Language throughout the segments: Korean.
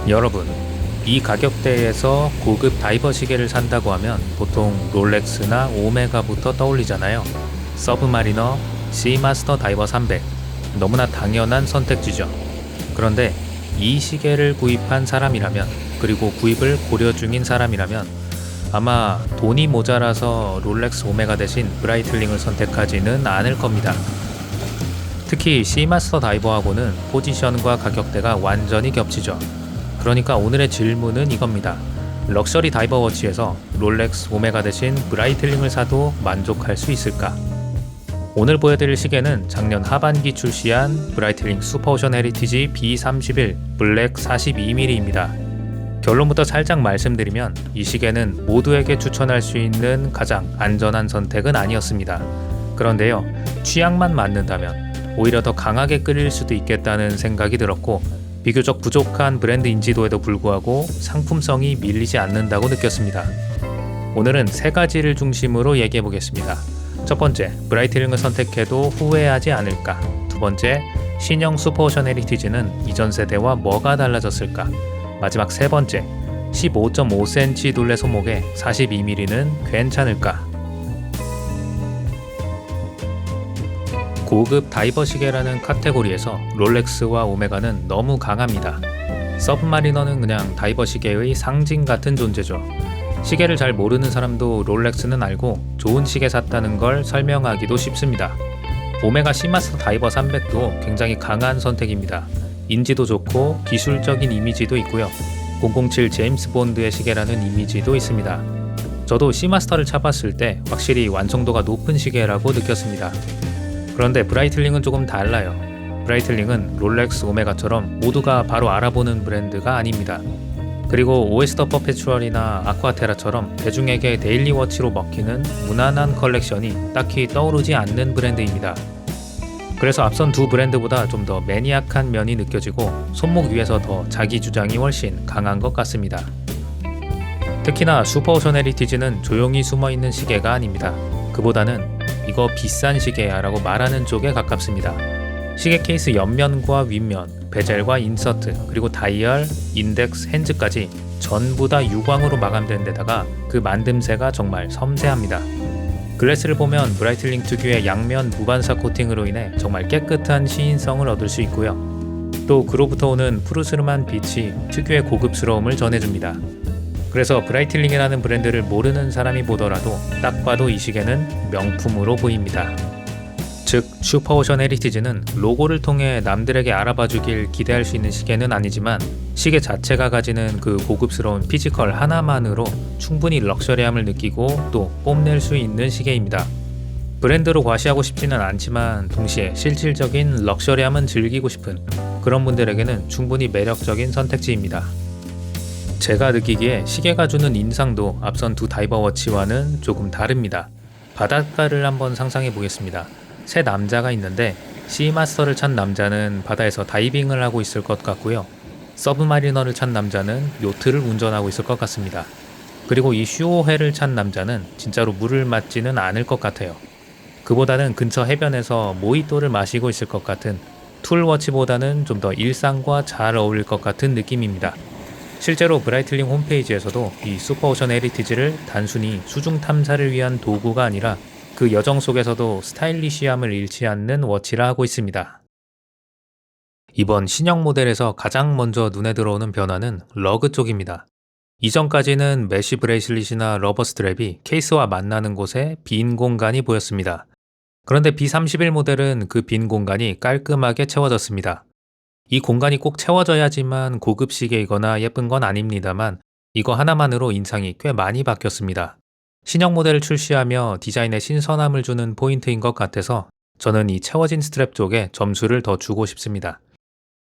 여러분, 이 가격대에서 고급 다이버 시계를 산다고 하면 보통 롤렉스나 오메가부터 떠올리잖아요. 서브마리너, 시마스터 다이버 300. 너무나 당연한 선택지죠. 그런데 이 시계를 구입한 사람이라면, 그리고 구입을 고려 중인 사람이라면 아마 돈이 모자라서 롤렉스 오메가 대신 브라이틀링을 선택하지는 않을 겁니다. 특히 시마스터 다이버하고는 포지션과 가격대가 완전히 겹치죠. 그러니까 오늘의 질문은 이겁니다. 럭셔리 다이버 워치에서 롤렉스 오메가 대신 브라이틀링을 사도 만족할 수 있을까? 오늘 보여드릴 시계는 작년 하반기 출시한 브라이틀링 슈퍼오션 헤리티지 B31 블랙 42mm입니다. 결론부터 살짝 말씀드리면 이 시계는 모두에게 추천할 수 있는 가장 안전한 선택은 아니었습니다. 그런데요, 취향만 맞는다면 오히려 더 강하게 끌릴 수도 있겠다는 생각이 들었고, 비교적 부족한 브랜드 인지도에도 불구하고 상품성이 밀리지 않는다고 느꼈습니다. 오늘은 세 가지를 중심으로 얘기해 보겠습니다. 첫 번째, 브라이틀링을 선택해도 후회하지 않을까? 두 번째, 신형 슈퍼오션 헤리티지는 이전 세대와 뭐가 달라졌을까? 마지막 세 번째, 15.5cm 둘레 손목에 42mm는 괜찮을까? 고급 다이버 시계라는 카테고리에서 롤렉스와 오메가는 너무 강합니다. 서브마리너는 그냥 다이버 시계의 상징 같은 존재죠. 시계를 잘 모르는 사람도 롤렉스는 알고 좋은 시계 샀다는 걸 설명하기도 쉽습니다. 오메가 시마스터 다이버 300도 굉장히 강한 선택입니다. 인지도 좋고 기술적인 이미지도 있고요. 007 제임스 본드의 시계라는 이미지도 있습니다. 저도 시마스터를 차봤을 때 확실히 완성도가 높은 시계라고 느꼈습니다. 그런데 브라이틀링은 조금 달라요. 브라이틀링은 롤렉스 오메가처럼 모두가 바로 알아보는 브랜드가 아닙니다. 그리고 OS 더 퍼페추얼이나 아쿠아테라처럼 대중에게 데일리 워치로 먹히는 무난한 컬렉션이 딱히 떠오르지 않는 브랜드입니다. 그래서 앞선 두 브랜드보다 좀 더 매니악한 면이 느껴지고 손목 위에서 더 자기 주장이 훨씬 강한 것 같습니다. 특히나 슈퍼오션 헤리티지는 조용히 숨어있는 시계가 아닙니다. 그보다는 이거 비싼 시계야 라고 말하는 쪽에 가깝습니다. 시계 케이스 옆면과 윗면, 베젤과 인서트, 그리고 다이얼, 인덱스, 핸즈까지 전부 다 유광으로 마감된 데다가 그 만듦새가 정말 섬세합니다. 글래스를 보면 브라이틀링 특유의 양면 무반사 코팅으로 인해 정말 깨끗한 시인성을 얻을 수 있고요. 또 그로부터 오는 푸르스름한 빛이 특유의 고급스러움을 전해줍니다. 그래서 브라이틀링이라는 브랜드를 모르는 사람이 보더라도 딱 봐도 이 시계는 명품으로 보입니다. 즉, 슈퍼오션 헤리티지는 로고를 통해 남들에게 알아봐주길 기대할 수 있는 시계는 아니지만 시계 자체가 가지는 그 고급스러운 피지컬 하나만으로 충분히 럭셔리함을 느끼고 또 뽐낼 수 있는 시계입니다. 브랜드로 과시하고 싶지는 않지만 동시에 실질적인 럭셔리함은 즐기고 싶은 그런 분들에게는 충분히 매력적인 선택지입니다. 제가 느끼기에 시계가 주는 인상도 앞선 두 다이버 워치와는 조금 다릅니다. 바닷가를 한번 상상해 보겠습니다. 세 남자가 있는데 시마스터를 찬 남자는 바다에서 다이빙을 하고 있을 것 같고요. 서브마리너를 찬 남자는 요트를 운전하고 있을 것 같습니다. 그리고 이 슈오해를 찬 남자는 진짜로 물을 맞지는 않을 것 같아요. 그보다는 근처 해변에서 모히또를 마시고 있을 것 같은 툴워치보다는 좀 더 일상과 잘 어울릴 것 같은 느낌입니다. 실제로 브라이틀링 홈페이지에서도 이 슈퍼오션 헤리티지를 단순히 수중 탐사를 위한 도구가 아니라 그 여정 속에서도 스타일리시함을 잃지 않는 워치라 하고 있습니다. 이번 신형 모델에서 가장 먼저 눈에 들어오는 변화는 러그 쪽입니다. 이전까지는 메쉬 브레이슬릿이나 러버 스트랩이 케이스와 만나는 곳에 빈 공간이 보였습니다. 그런데 B31 모델은 그 빈 공간이 깔끔하게 채워졌습니다. 이 공간이 꼭 채워져야지만 고급 시계이거나 예쁜 건 아닙니다만 이거 하나만으로 인상이 꽤 많이 바뀌었습니다. 신형 모델을 출시하며 디자인에 신선함을 주는 포인트인 것 같아서 저는 이 채워진 스트랩 쪽에 점수를 더 주고 싶습니다.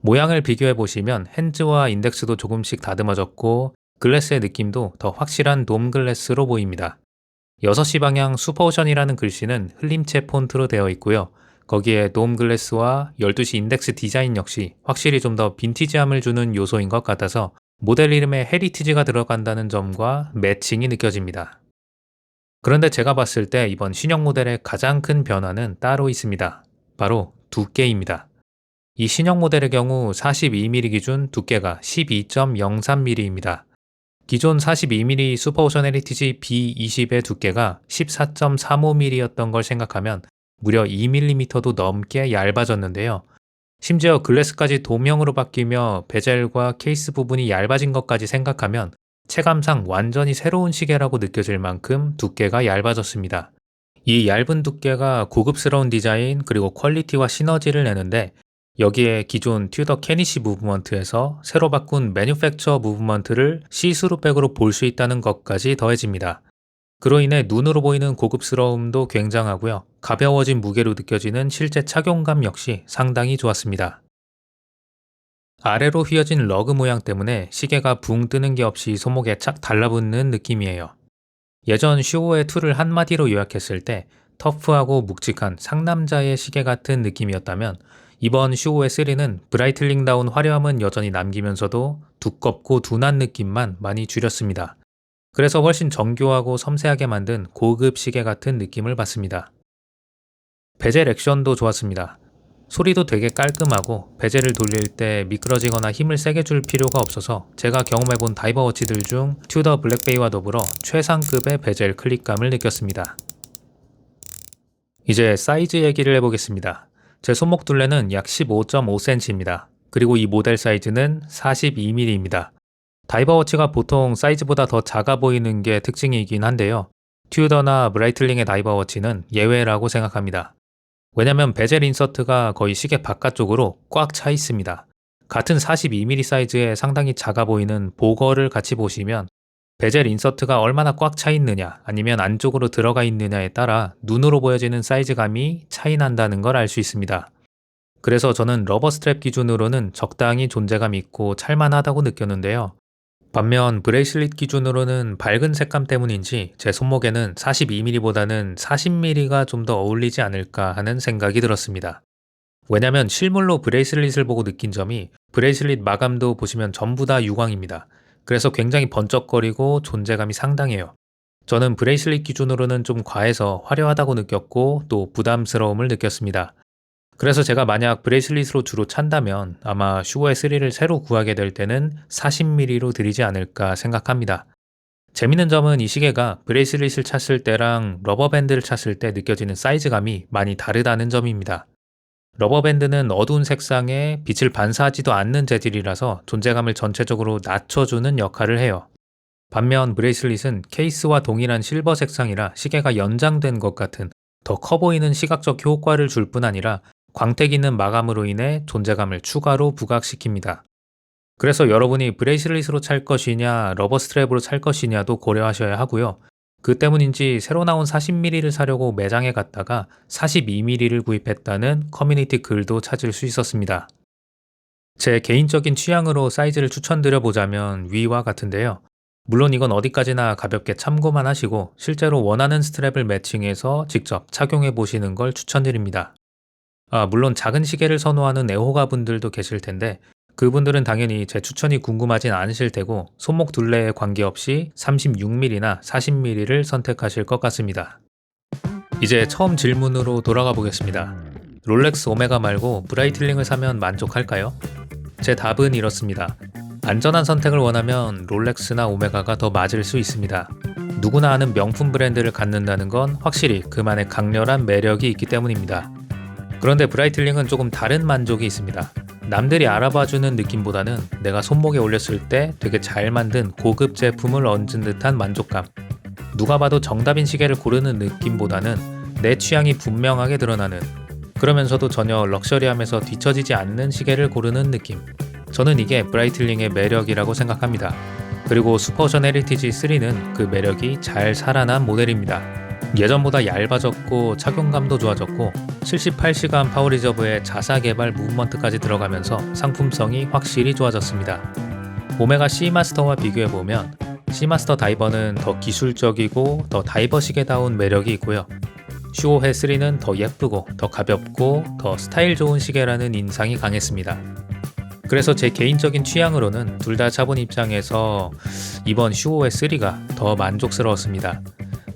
모양을 비교해 보시면 핸즈와 인덱스도 조금씩 다듬어졌고 글래스의 느낌도 더 확실한 돔 글래스로 보입니다. 6시 방향 슈퍼오션이라는 글씨는 흘림체 폰트로 되어 있고요. 거기에 돔 글래스와 12시 인덱스 디자인 역시 확실히 좀 더 빈티지함을 주는 요소인 것 같아서 모델 이름에 헤리티지가 들어간다는 점과 매칭이 느껴집니다. 그런데 제가 봤을 때 이번 신형 모델의 가장 큰 변화는 따로 있습니다. 바로 두께입니다. 이 신형 모델의 경우 42mm 기준 두께가 12.03mm입니다. 기존 42mm 슈퍼오션 헤리티지 B20의 두께가 14.35mm였던 걸 생각하면 무려 2mm도 넘게 얇아졌는데요. 심지어 글래스까지 도명으로 바뀌며 베젤과 케이스 부분이 얇아진 것까지 생각하면 체감상 완전히 새로운 시계라고 느껴질 만큼 두께가 얇아졌습니다. 이 얇은 두께가 고급스러운 디자인 그리고 퀄리티와 시너지를 내는데 여기에 기존 튜더 케니시 무브먼트에서 새로 바꾼 매뉴팩처 무브먼트를 시스루백으로 볼 수 있다는 것까지 더해집니다. 그로 인해 눈으로 보이는 고급스러움도 굉장하고요. 가벼워진 무게로 느껴지는 실제 착용감 역시 상당히 좋았습니다. 아래로 휘어진 러그 모양 때문에 시계가 붕 뜨는 게 없이 손목에 착 달라붙는 느낌이에요. 예전 슈오의 2를 한마디로 요약했을 때 터프하고 묵직한 상남자의 시계 같은 느낌이었다면 이번 슈오의 3는 브라이틀링다운 화려함은 여전히 남기면서도 두껍고 둔한 느낌만 많이 줄였습니다. 그래서 훨씬 정교하고 섬세하게 만든 고급 시계 같은 느낌을 받습니다. 베젤 액션도 좋았습니다. 소리도 되게 깔끔하고 베젤을 돌릴 때 미끄러지거나 힘을 세게 줄 필요가 없어서 제가 경험해본 다이버 워치들 중 튜더 블랙베이와 더불어 최상급의 베젤 클릭감을 느꼈습니다. 이제 사이즈 얘기를 해보겠습니다. 제 손목 둘레는 약 15.5cm입니다. 그리고 이 모델 사이즈는 42mm입니다. 다이버 워치가 보통 사이즈보다 더 작아 보이는 게 특징이긴 한데요. 튜더나 브라이틀링의 다이버 워치는 예외라고 생각합니다. 왜냐면 베젤 인서트가 거의 시계 바깥쪽으로 꽉 차 있습니다. 같은 42mm 사이즈에 상당히 작아 보이는 보거를 같이 보시면 베젤 인서트가 얼마나 꽉 차 있느냐 아니면 안쪽으로 들어가 있느냐에 따라 눈으로 보여지는 사이즈감이 차이 난다는 걸 알 수 있습니다. 그래서 저는 러버 스트랩 기준으로는 적당히 존재감 있고 찰만하다고 느꼈는데요. 반면 브레이슬릿 기준으로는 밝은 색감 때문인지 제 손목에는 42mm보다는 40mm가 좀 더 어울리지 않을까 하는 생각이 들었습니다. 왜냐면 실물로 브레이슬릿을 보고 느낀 점이 브레이슬릿 마감도 보시면 전부 다 유광입니다. 그래서 굉장히 번쩍거리고 존재감이 상당해요. 저는 브레이슬릿 기준으로는 좀 과해서 화려하다고 느꼈고 또 부담스러움을 느꼈습니다. 그래서 제가 만약 브레이슬릿으로 주로 찬다면 아마 슈오의 3를 새로 구하게 될 때는 40mm로 드리지 않을까 생각합니다. 재밌는 점은 이 시계가 브레이슬릿을 찼을 때랑 러버밴드를 찼을 때 느껴지는 사이즈감이 많이 다르다는 점입니다. 러버밴드는 어두운 색상에 빛을 반사하지도 않는 재질이라서 존재감을 전체적으로 낮춰주는 역할을 해요. 반면 브레이슬릿은 케이스와 동일한 실버 색상이라 시계가 연장된 것 같은 더 커 보이는 시각적 효과를 줄 뿐 아니라 광택 있는 마감으로 인해 존재감을 추가로 부각시킵니다. 그래서 여러분이 브레이슬릿으로 찰 것이냐 러버 스트랩으로 찰 것이냐도 고려하셔야 하고요. 그 때문인지 새로 나온 40mm를 사려고 매장에 갔다가 42mm를 구입했다는 커뮤니티 글도 찾을 수 있었습니다. 제 개인적인 취향으로 사이즈를 추천드려보자면 위와 같은데요. 물론 이건 어디까지나 가볍게 참고만 하시고 실제로 원하는 스트랩을 매칭해서 직접 착용해 보시는 걸 추천드립니다. 물론 작은 시계를 선호하는 애호가 분들도 계실 텐데 그분들은 당연히 제 추천이 궁금하진 않으실 테고 손목 둘레에 관계없이 36mm나 40mm를 선택하실 것 같습니다. 이제 처음 질문으로 돌아가 보겠습니다. 롤렉스 오메가 말고 브라이틀링을 사면 만족할까요? 제 답은 이렇습니다. 안전한 선택을 원하면 롤렉스나 오메가가 더 맞을 수 있습니다. 누구나 아는 명품 브랜드를 갖는다는 건 확실히 그만의 강렬한 매력이 있기 때문입니다. 그런데 브라이틀링은 조금 다른 만족이 있습니다. 남들이 알아봐주는 느낌보다는 내가 손목에 올렸을 때 되게 잘 만든 고급 제품을 얹은 듯한 만족감. 누가 봐도 정답인 시계를 고르는 느낌보다는 내 취향이 분명하게 드러나는, 그러면서도 전혀 럭셔리함에서 뒤처지지 않는 시계를 고르는 느낌. 저는 이게 브라이틀링의 매력이라고 생각합니다. 그리고 슈퍼오션 헤리티지 3는 그 매력이 잘 살아난 모델입니다. 예전보다 얇아졌고 착용감도 좋아졌고 78시간 파워리저브에 자사 개발 무브먼트까지 들어가면서 상품성이 확실히 좋아졌습니다. 오메가 C마스터와 비교해보면 C마스터 다이버는 더 기술적이고 더 다이버 시계다운 매력이 있고요. 슈오헤 3는 더 예쁘고 더 가볍고 더 스타일 좋은 시계라는 인상이 강했습니다. 그래서 제 개인적인 취향으로는 둘 다 차본 입장에서 이번 슈오헤 3가 더 만족스러웠습니다.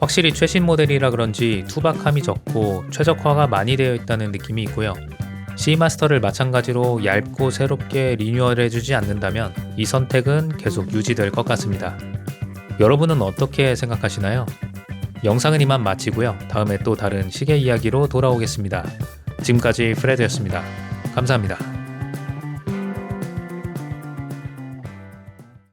확실히 최신 모델이라 그런지 투박함이 적고 최적화가 많이 되어 있다는 느낌이 있고요. 시마스터를 마찬가지로 얇고 새롭게 리뉴얼해주지 않는다면 이 선택은 계속 유지될 것 같습니다. 여러분은 어떻게 생각하시나요? 영상은 이만 마치고요. 다음에 또 다른 시계 이야기로 돌아오겠습니다. 지금까지 프레드였습니다. 감사합니다.